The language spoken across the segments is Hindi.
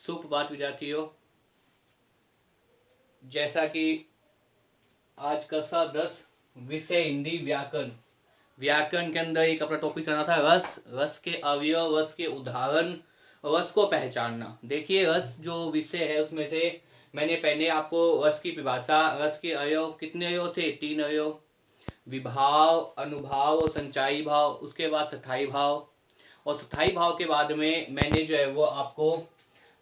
सुप्रभात विद्यार्थियों। जैसा कि आज कक्षा 10 विषय हिंदी व्याकरण व्याकरण के अंदर एक अपना टॉपिक चलना था रस। रस के अवयव, रस के उदाहरण, रस को पहचानना। देखिए, रस जो विषय है उसमें से मैंने पहले आपको रस की परिभाषा, रस के अवयव कितने अवयव थे? 3 अवयव, विभाव, अनुभाव और संचायी भाव। उसके बाद स्थायी भाव, और स्थायी भाव के बाद में मैंने जो है वो आपको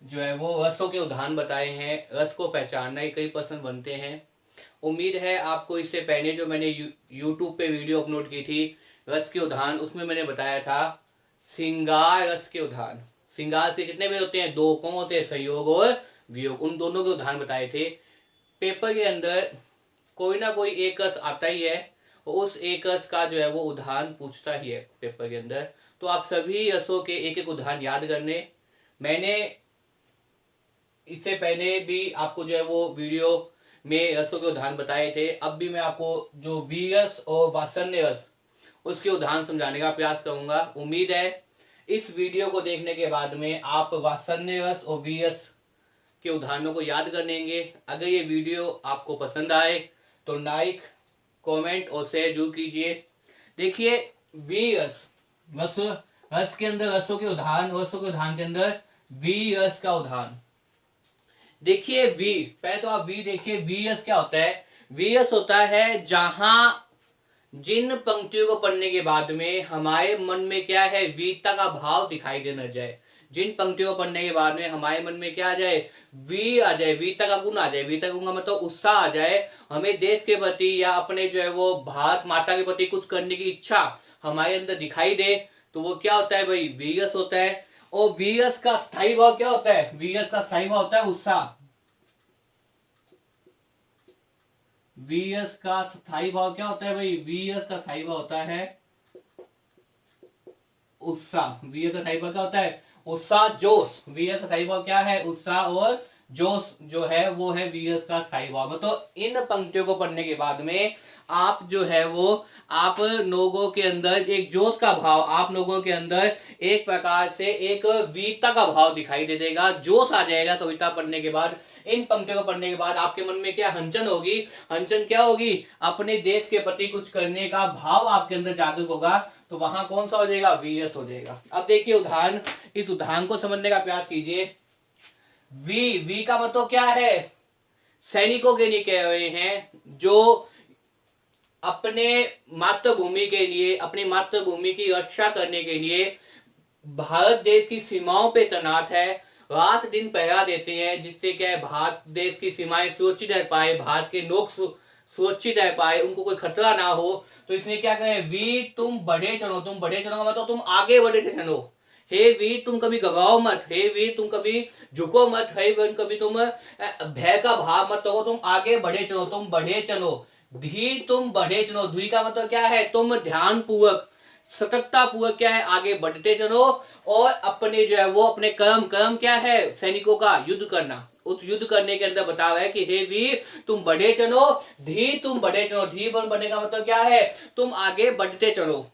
रसों के उदाहरण बताए हैं। रस को पहचानना ही कई प्रश्न बनते हैं। उम्मीद है आपको इससे पहले जो मैंने यूट्यूब पे वीडियो अपलोड की थी रस के उदाहरण, उसमें मैंने बताया था श्रृंगार रस के उदाहरण। श्रृंगार के कितने भेद होते हैं? 2। कौन होते हैं? संयोग और वियोग। उन दोनों के उदाहरण बताए थे। पेपर के अंदर कोई ना कोई एक रस आता ही है और उस एक रस का जो है वो उदाहरण पूछता ही है पेपर के अंदर। तो आप सभी रसों के एक एक उदाहरण याद करने। मैंने इससे पहले भी आपको जो है वो वीडियो में रसों के उदाहरण बताए थे। अब भी मैं आपको जो वीरस और वात्सल्य रस उसके उदाहरण समझाने का प्रयास करूंगा। उम्मीद है इस वीडियो को देखने के बाद में आप वात्सल्य रस और वीरस के उदाहरणों को याद कर लेंगे। अगर ये वीडियो आपको पसंद आए तो लाइक, कमेंट और शेयर जरूर कीजिए। देखिए, वीरस रस के अंदर रसों के उदाहरण के अंदर वीरस का उदाहरण देखिए। पहले तो आप देखिए, वीरस क्या होता है? वीरस होता है जहां जिन पंक्तियों को पढ़ने के बाद में हमारे मन में क्या है? वीरता का भाव दिखाई देना जाए। जिन पंक्तियों को पढ़ने के बाद में हमारे मन में क्या आ जाए? वीर आ जाए, वीरता का गुण आ जाए। वीरता का गुण मतलब उत्साह आ जाए, हमें देश के प्रति या अपने जो है वो भारत माता के प्रति कुछ करने की इच्छा हमारे अंदर दिखाई दे, तो वो क्या होता है भाई? वीरस होता है। और वीरस का स्थायी भाव क्या होता है? वीरस का स्थायी भाव होता है उत्साह। वीरस का स्थायी भाव क्या होता है भाई? वीरस का स्थायी भाव होता है उत्साह। वीरस का स्थायी भाव क्या होता है? उत्साह, जोश। वीरस का स्थायी भाव क्या है? उत्साह और जोश जो है वो है वीरस का स्थायी भाव। मतलब इन पंक्तियों को पढ़ने के बाद में आप जो है वो आप लोगों के अंदर एक जोश का भाव, आप लोगों के अंदर एक प्रकार से एक वीरता का भाव दिखाई दे देगा, जोश आ जाएगा कविता पढ़ने के बाद। इन पंक्तियों को पढ़ने के बाद आपके मन में क्या हंचन होगी? हंचन क्या होगी? अपने देश के प्रति कुछ करने का भाव आपके अंदर जागरूक होगा। तो वहां कौन सा हो जाएगा? वीरस हो जाएगा। अब देखिए उदाहरण, इस उदाहरण को समझने का प्रयास कीजिए। वी का मतलब क्या है? सैनिकों के लिए कह रहे हैं जो अपने मातृभूमि के लिए, अपनी मातृभूमि की रक्षा करने के लिए भारत देश की सीमाओं पे तैनात है, रात दिन पहरा देते हैं, जिससे क्या है भारत देश की सीमाएं सुरक्षित रह पाए, भारत के लोग सुरक्षित रह पाए, उनको कोई खतरा ना हो। तो इसने क्या कहे? वीर तुम बढ़े चलो। तुम बढ़े चलो का मतलब तुम आगे बढ़े चलो। हे वीर तुम कभी घबराओ मत, हे वीर तुम कभी झुको मत, हे वीर कभी तुम भय का भाव मत हो, तुम आगे बढ़े चलो, तुम बढ़े चलो। धी तुम बढ़े चलो। धी का मतलब क्या है? तुम ध्यान पूर्वक, सतर्कता पूर्वक क्या है? आगे बढ़ते चलो। और अपने जो है वो अपने कर्म क्या है? सैनिकों का युद्ध करना। उस युद्ध करने के अंदर बता रहा है कि हे वीर तुम बढ़े चलो, धी तुम बढ़े चलो। धी बढ़ने का मतलब क्या है? तुम आगे बढ़ते चलो।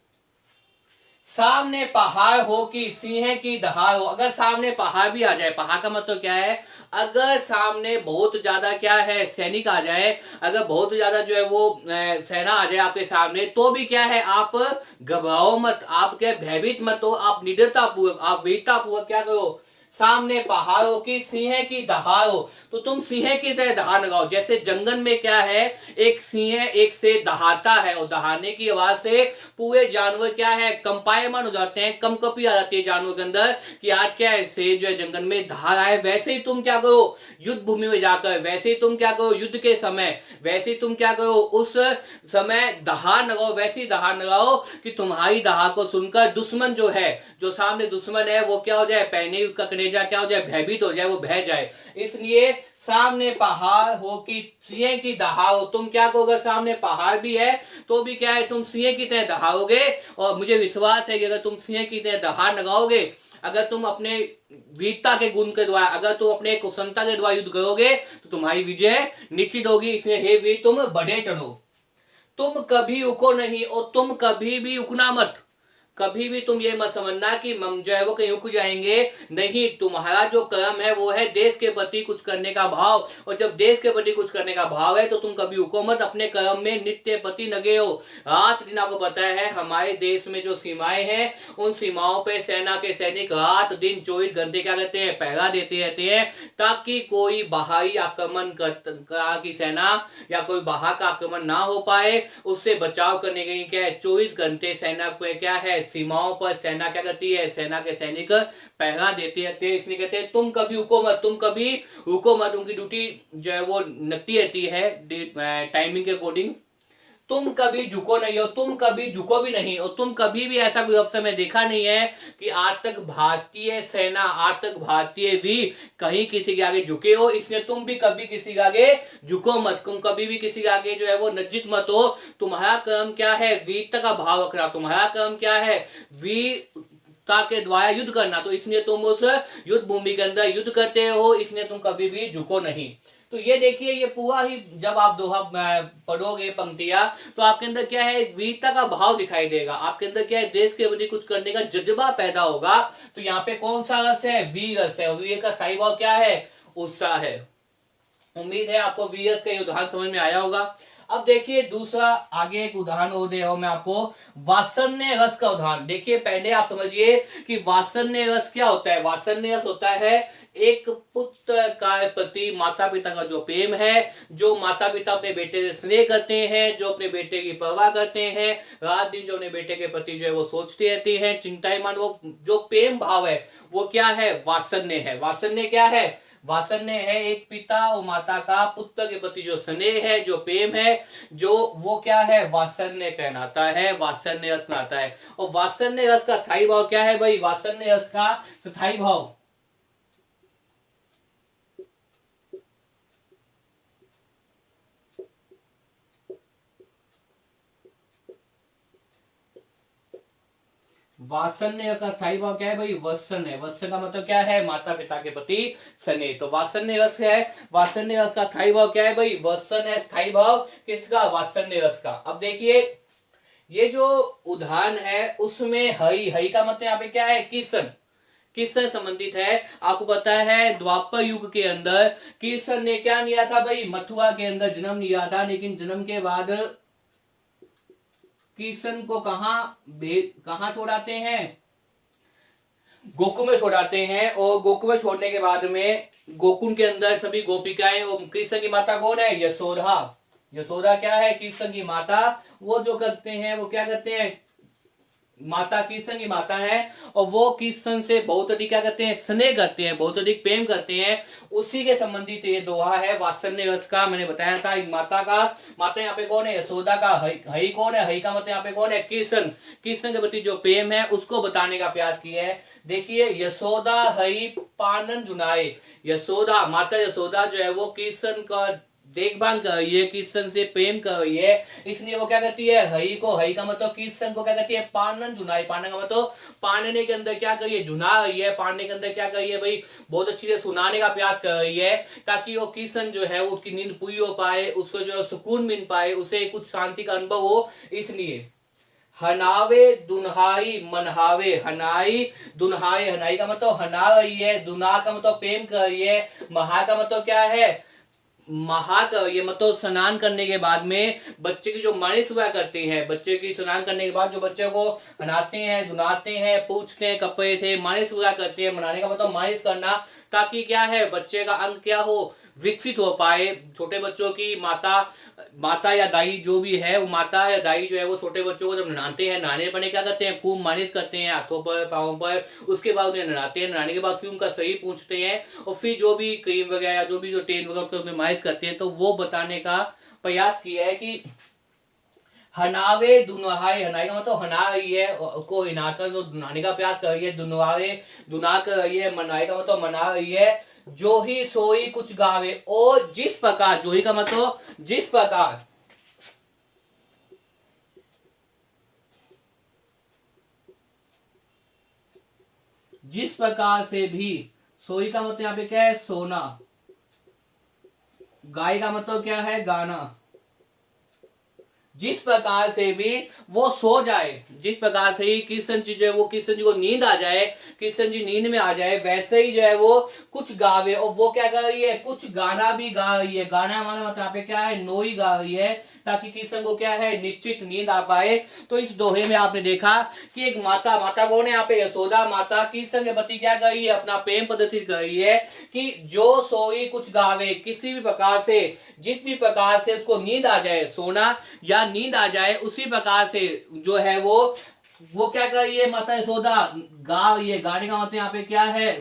सामने पहाड़ हो कि सिंह की दहाड़ हो। अगर सामने पहाड़ भी आ जाए, पहाड़ का मतलब क्या है? अगर सामने बहुत ज्यादा क्या है? सैनिक आ जाए, अगर बहुत ज्यादा जो है वो सेना आ जाए आपके सामने, तो भी क्या है? आप घबराओ मत, आप क्या भयभीत मत हो, आप निडरता पूर्वक, आप वीरता पूर्वक क्या करो? सामने पहाड़ हो कि सिंह की दहाड़ हो, तो तुम सिंह की तरह दहाड़ लगाओ। जैसे जंगल में क्या है? एक सिंह एक से दहाड़ता है और दहाड़ने की आवाज से पूरे जानवर क्या है? कंपायमान हो जाते हैं, कंपकपी आ जाती है जानवर के अंदर कि आज क्या है? शेर जो है जंगल में दहाड़ आए। वैसे ही तुम क्या करो? युद्ध भूमि में जाकर, वैसे ही तुम क्या करो? युद्ध के समय, वैसे ही तुम क्या करो? उस समय दहाड़ लगाओ। वैसी दहाड़ लगाओ कि तुम्हारी दहाड़ को सुनकर दुश्मन जो है, जो सामने दुश्मन है, वो क्या हो जाए? पहने उसका कलेजा क्या हो जाए? भयभीत हो जाए, वो भय जाए। इसलिए सामने पहाड़ हो कि सिंह की दहाड़ हो, तुम क्या कहोगे? सामने पहाड़ भी है तो भी क्या है? तुम सिंह की तरह दहाड़ोगे। और मुझे विश्वास है कि अगर तुम सिंह की तरह दहाड़ लगाओगे, अगर तुम अपने वीरता के गुण के द्वारा, अगर तुम अपने कुशलता के द्वारा युद्ध करोगे, तो तुम्हारी विजय निश्चित होगी। इसलिए हे वीर तुम बढ़े चलो, तुम कभी रुको नहीं और तुम कभी भी रुकना मत। कभी भी तुम ये मत समझना कि हम जो है वो कहीं रुक जाएंगे। नहीं, तुम्हारा जो कर्म है वो है देश के प्रति कुछ करने का भाव, और जब देश के प्रति कुछ करने का भाव है तो तुम कभी रुको मत, अपने कर्म में नित्य प्रति लगे हो। रात दिन आपको पता है हमारे देश में जो सीमाएं हैं, उन सीमाओं पे सेना के सैनिक रात दिन 24 घंटे क्या करते हैं, पहरा देते रहते हैं, ताकि कोई बाहरी आक्रमण की सेना या कोई बाहर का आक्रमण ना हो पाए। उससे बचाव करने के लिए क्या है, 24 घंटे सेना पे क्या है, सीमाओं पर सेना क्या करती है, सेना के सैनिक पहरा देते रहते हैं। इसलिए कहते हैं तुम कभी रुको मत, तुम कभी रुको मत। उनकी ड्यूटी जो है वो लगती रहती है टाइमिंग के अकॉर्डिंग। तुम कभी झुको नहीं हो, तुम कभी झुको भी नहीं, और तुम कभी भी ऐसा कोई अवसर में देखा नहीं है कि आज तक भारतीय सेना, आज तक भारतीय भी कहीं किसी के आगे झुके हो। इसलिए तुम भी कभी किसी के आगे झुको मत, तुम कभी भी किसी के आगे जो है वो नज्जित मत हो। तुम्हारा कर्म क्या है, वीरता का भाव रखना। तुम्हारा कर्म क्या है, वीरता के द्वारा युद्ध करना। तो इसलिए तुम उस युद्ध भूमि के अंदर युद्ध करते हो, इसलिए तुम कभी भी झुको नहीं। तो ये देखिए, ये पूरा ही जब आप दोहा पढ़ोगे पंक्तियां, तो आपके अंदर क्या है, वीरता का भाव दिखाई देगा। आपके अंदर क्या है, देश के प्रति कुछ करने का जज्बा पैदा होगा। तो यहाँ पे कौन सा रस है, वीर रस है, और वीर का सही भाव क्या है, उत्साह है। उम्मीद है आपको वीर रस का ये उदाहरण समझ में आया होगा। अब देखिए दूसरा, आगे एक उदाहरण और दे रहा हूं मैं आपको, वात्सल्य रस का उदाहरण। देखिए पहले आप समझिए कि वात्सल्य रस क्या होता है। वात्सल्य रस होता है एक पुत्र का प्रति माता पिता का जो प्रेम है, जो माता पिता अपने बेटे से स्नेह करते हैं, जो अपने बेटे की परवाह करते हैं, रात दिन जो अपने बेटे के प्रति जो है वो सोचते रहते हैं, चिंताएं मान, वो जो प्रेम भाव है वो क्या है, वात्सल्य है। वात्सल्य क्या है, वात्सल्य है एक पिता और माता का पुत्र के प्रति जो स्नेह है, जो प्रेम है, जो वो क्या है, वात्सल्य कहलाता है, वात्सल्य रस कहलाता है। और वात्सल्य रस का स्थायी भाव क्या है भाई, वात्सल्य रस का स्थायी भाव, वात्सल्य का स्थायी भाव क्या है भाई, वत्सन है। वत्सन का मतलब क्या है, माता पिता के प्रति स्नेह। तो वात्सल्य रस है, वात्सल्य रस का स्थायी भाव क्या है भाई, वत्सन है स्थायी भाव किसका, वात्सल्य रस का। अब देखिए ये जो उदाहरण है उसमें हई, हई का मतलब यहाँ पे क्या है, किशन, किससे संबंधित है। आपको पता है द्वापर युग के अंदर किशन ने क्या लिया था भाई, मथुरा के अंदर जन्म लिया था, लेकिन जन्म के बाद किशन को कहां छोड़ाते हैं, गोकुल में छोड़ाते हैं। और गोकुल में छोड़ने के बाद में गोकुल के अंदर सभी गोपिकाएं, और कृष्ण की माता कौन है, यशोदा। यशोदा क्या है, कृष्ण की माता। वो जो करते हैं, वो क्या करते हैं, माता कृष्ण की माता है, और वो कृष्ण से बहुत अधिक क्या करते हैं, स्नेह करते हैं, बहुत अधिक प्रेम करते हैं। उसी के संबंधित ये दोहा है वात्सल्य रस का। मैंने बताया था माता का, माता यहाँ पे कौन है, यशोदा का। हई कौन है, हई का मतलब यहाँ पे कौन है, कृष्ण। कृष्ण के प्रति जो प्रेम है उसको बताने का प्रयास किया है। देखिए यशोदा हई पानन जुनाए, यशोदा, माता यशोदा जो है वो कृष्ण का देखभाल कर रही है, कृष्ण से प्रेम कर रही है, इसलिए वो क्या करती है, हई को, हई का मतलब कृष्ण को क्या करती है, पानन जुनाई। पानन का मतलब पानने के अंदर क्या करिए, जुना रही है, पानने के अंदर क्या करिए भाई, बहुत अच्छी से सुनाने का प्रयास कर रही है, ताकि वो कृष्ण जो है उसकी नींद पूरी हो पाए, उसको जो है सुकून मिल पाए, उसे कुछ शांति का अनुभव हो। इसलिए हनावे दुन्हाई मनहावे, हनाई दुन्हाई, हनाई का मतलब हना रही है, दुना का मतलब प्रेम कर रही है, महा का मतलब क्या है, महाक, ये मतलब स्नान करने के बाद में बच्चे की जो मालिश हुआ करते हैं, बच्चे की स्नान करने के बाद जो बच्चे को नहाते हैं, धुलाते हैं, पूछते हैं, कपड़े से मालिश हुआ करते हैं। मनाने का मतलब मालिश करना, ताकि क्या है, बच्चे का अंग क्या हो, विकसित हो पाए। छोटे बच्चों की माता या दाई जो भी है, वो माता या दाई जो है वो छोटे बच्चों को जब नहाते हैं, नहाने पड़े क्या करते हैं, खूब मालिश करते हैं हाथों पर, पाँवों पर। उसके बाद उन्हें नहाते हैं, नहाने के बाद फिर उनका शरीर पूछते हैं, और फिर जो भी क्रीम वगैरह या जो भी जो तेल वगैरह उसमें मालिश करते हैं। तो वो बताने का प्रयास किया है कि हनावे दुनहाई, हनाई का मतलब हना रही है, उसको हिनाकर जो नहाने का प्रयास कर रही है, दुनवावे दुना कर रही है, मनाई का मतलब मना रही है, जो ही सोई कुछ गावे। और जिस प्रकार, जो ही का मतलब जिस प्रकार, जिस प्रकार से भी, सोई का मतलब यहाँ पे क्या है, सोना, गाय का मतलब क्या है, गाना, जिस प्रकार से भी वो सो जाए, जिस प्रकार से ही कृष्ण जी जो है वो कृष्ण जी को नींद आ जाए, कृष्ण जी नींद में आ जाए, वैसे ही जो है वो कुछ गावे। और वो क्या कर रही है, कुछ गाना भी गा रही है। गाना हमारे मतलब यहाँ पे क्या है, नोई गा रही है, ताकि कृष्ण को क्या है, निश्चित नींद आ पाए। तो इस दोहे में आपने देखा कि एक माता, माता कौन है यहाँ पे, यशोदा माता कृष्ण के प्रति क्या कर रही है, अपना प्रेम प्रदर्शित कर रही है कि जो सोई कुछ गावे, किसी भी प्रकार से, जिस भी प्रकार से उसको नींद आ जाए, सोना या नींद आ जाए, उसी प्रकार से जो है वो क्या कर रही है, माता यशोदा गा रही है। गाने का मतलब यहाँ पे क्या है,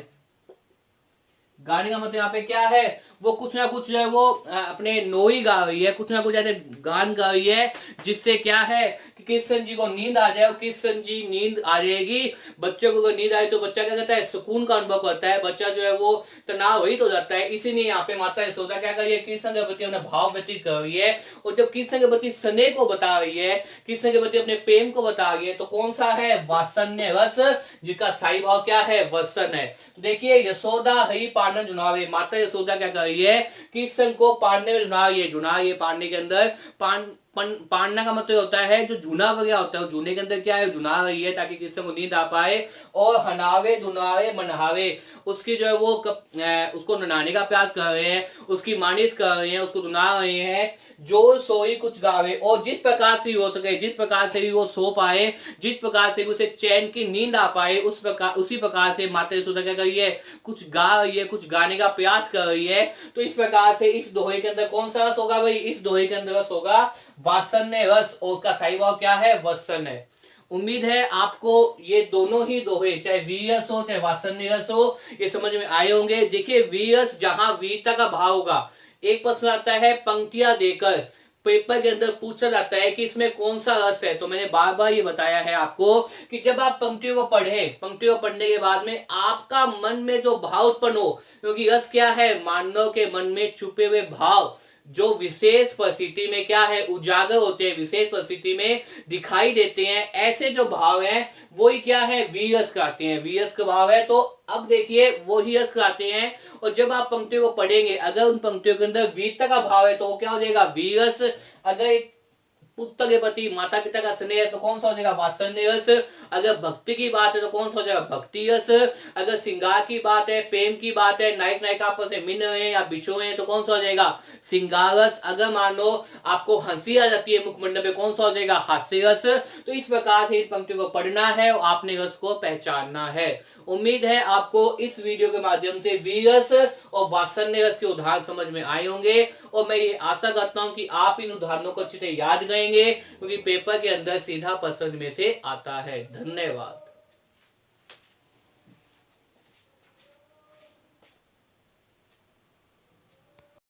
गाने का मतलब यहाँ पे क्या है, वो कुछ ना कुछ जो है वो अपने नोई गा रही है, कुछ ना कुछ ऐसे गान गा रही है, जिससे क्या है कि कृष्ण जी को नींद आ जाए। और कृष्ण जी नींद आ जाएगी, बच्चे को अगर नींद आए तो बच्चा क्या करता है, सुकून का अनुभव करता है, बच्चा जो है वो तनाव रहित हो जाता है। इसीलिए यहाँ पे माता यशोदा क्या कर रही है, कृष्ण के प्रति अपना भाव व्यतीत कर रही है। और जब कृष्ण के प्रति स्नेह को बता रही है, कृष्ण के प्रति अपने प्रेम को बता रही है, तो कौन सा है, वात्सल्य रस, जिसका स्थायी भाव क्या है, वत्सन है। तो देखिए, यशोदा हई पांडन जुनावे, माता यशोदा क्या कर रही है, कृष्ण को पांडे में जुना रही है। जुना ये पांडे के अंदर पांडना का मतलब होता है जो जूना वगैरह होता है, वो जूने के अंदर क्या है, जुना रही है, ताकि कृष्ण को नींद आ पाए। और हनावे दुनावे मनहावे, उसकी जो है वो उसको ननाने का प्रयास कर रहे हैं, उसकी मालिश कर रहे हैं, उसको दुना रहे हैं। जो सोई कुछ गावे, और जिस प्रकार से हो सके, जिस प्रकार से भी वो सो पाए, जिस प्रकार से भी उसे चैन की नींद आ पाए, उस प्रकार, उसी प्रकार से माता यशोदा क्या कर रही है, कुछ गा रही है, कुछ गाने का प्रयास कर रही है। तो इस प्रकार से इस दोहे के अंदर कौन सा रस होगा भाई, इस दोहे के अंदर रस होगा वात्सल्य रस, और उसका स्थायी भाव क्या है, वत्सन है। उम्मीद है आपको ये दोनों ही दोहे, चाहे वीरस हो चाहे वात्सल्य रस हो, ये समझ में आए होंगे। देखिए, वीरस जहां वीरता का भाव होगा, एक प्रश्न आता है पंक्तियां देकर, पेपर के अंदर पूछा जाता है कि इसमें कौन सा रस है। तो मैंने बार बार ये बताया है आपको कि जब आप पंक्तियों को पढ़ें, पंक्तियों को पढ़ने के बाद में आपका मन में जो भाव उत्पन्न हो, क्योंकि रस क्या है, मानव के मन में छुपे हुए भाव जो विशेष परिस्थिति में क्या है, उजागर होते हैं, विशेष परिस्थिति में दिखाई देते हैं, ऐसे जो भाव हैं वही क्या है, वीरस कहते हैं, वीरस का भाव है। तो अब देखिए, वो ही रस कहते हैं। और जब आप पंक्तियों को पढ़ेंगे, अगर उन पंक्तियों के अंदर वीरता का भाव है तो वो क्या हो जाएगा, वीरस। अगर पुत्र के प्रति माता पिता का स्नेह है तो कौन सा हो जाएगा, वात्सल्य रस। अगर भक्ति की बात है तो कौन सा हो जाएगा, भक्ति रस। अगर श्रृंगार की बात है, प्रेम की बात है, नायक नायिका आपस में मिल रहे हैं या बिछो हैं, तो कौन सा हो जाएगा, श्रृंगार रस। अगर मानो आपको हंसी आ जाती है मुखमंडल पे, कौन सा हो जाएगा, हास्य रस। तो इस प्रकार से इन पंक्तियों को पढ़ना है और आपने रस को पहचानना है। उम्मीद है आपको इस वीडियो के माध्यम से वीरस और वात्सल्य रस के उदाहरण समझ में आए होंगे। और मैं ये आशा करता हूं कि आप इन उदाहरणों को अच्छी तरह याद करेंगे, क्योंकि पेपर के अंदर सीधा प्रश्न में से आता है। धन्यवाद।